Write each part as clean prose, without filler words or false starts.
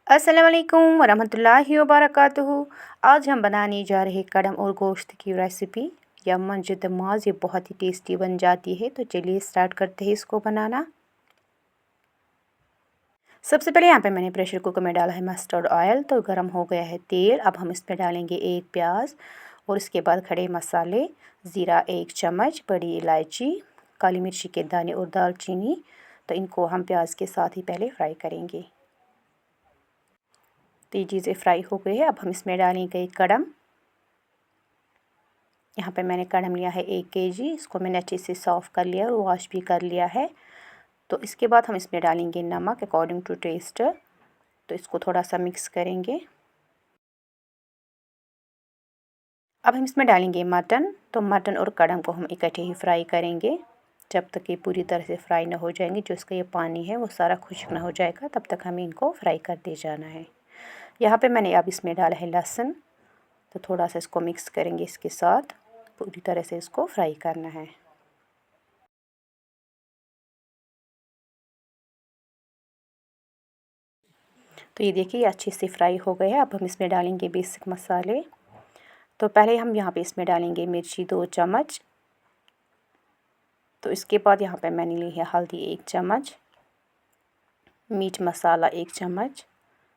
अस्सलाम वालेकुम वरहमतुल्लाहि वबरकातुहू। आज हम बनाने जा रहे कड़म और गोश्त की रेसिपी या मंजद माज। ये बहुत ही टेस्टी बन जाती है। तो चलिए स्टार्ट करते हैं इसको बनाना। सबसे पहले यहाँ पे मैंने प्रेशर कुकर में डाला है मस्टर्ड ऑयल। तो गर्म हो गया है तेल। अब हम इसमें डालेंगे एक प्याज और इसके बाद खड़े मसाले, ज़ीरा 1 चम्मच, बड़ी इलायची, काली मिर्ची के दाने और दालचीनी। तो इनको हम प्याज के साथ ही पहले फ्राई करेंगे। तो ये चीज़ें फ्राई हो गई है। अब हम इसमें डालेंगे कड़म। यहाँ पे मैंने कड़म लिया है 1 केजी। इसको मैंने अच्छे से साफ़ कर लिया और वॉश भी कर लिया है। तो इसके बाद हम इसमें डालेंगे नमक अकॉर्डिंग टू टेस्ट। तो इसको थोड़ा सा मिक्स करेंगे। अब हम इसमें डालेंगे मटन। तो मटन और कड़म को हम इकट्ठे ही फ्राई करेंगे जब तक ये पूरी तरह से फ्राई ना हो जाएंगे। जो इसका ये पानी है वो सारा खुश्क ना हो जाएगा, तब तक हमें इनको फ्राई करते जाना है। यहाँ पे मैंने अब इसमें डाला है लहसुन। तो थोड़ा सा इसको मिक्स करेंगे, इसके साथ पूरी तरह से इसको फ्राई करना है। तो ये देखिए अच्छे से फ्राई हो गए हैं। अब हम इसमें डालेंगे बेसिक मसाले। तो पहले हम यहाँ पे इसमें डालेंगे मिर्ची 2 चम्मच। तो इसके बाद यहाँ पे मैंने ली है हल्दी 1 चम्मच, मीट मसाला 1 चम्मच,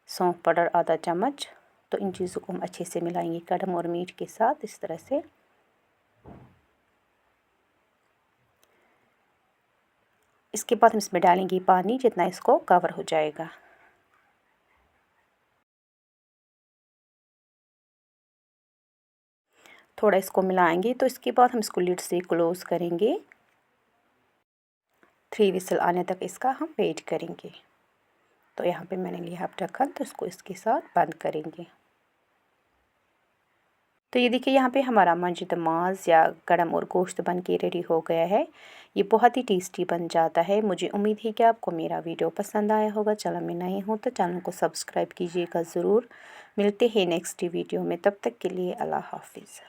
सौंफ पाउडर आधा चम्मच। तो इन चीज़ों को हम अच्छे से मिलाएंगे कड़म और मीट के साथ इस तरह से। इसके बाद हम इसमें डालेंगे पानी जितना इसको कवर हो जाएगा। थोड़ा इसको मिलाएंगे। तो इसके बाद हम इसको लिड से क्लोज़ करेंगे। 3 विसल आने तक इसका हम वेट करेंगे। तो यहाँ पे मैंने लिया अब ढक्कन, तो इसको इसके साथ बंद करेंगे। तो ये देखिए यहाँ पे हमारा मंजद माज या कड़म और गोश्त बन के रेडी हो गया है। ये बहुत ही टेस्टी बन जाता है। मुझे उम्मीद है कि आपको मेरा वीडियो पसंद आया होगा। चैनल में नए हो तो चैनल को सब्सक्राइब कीजिएगा ज़रूर। मिलते हैं नेक्स्ट वीडियो में, तब तक के लिए अल्लाह हाफिज़।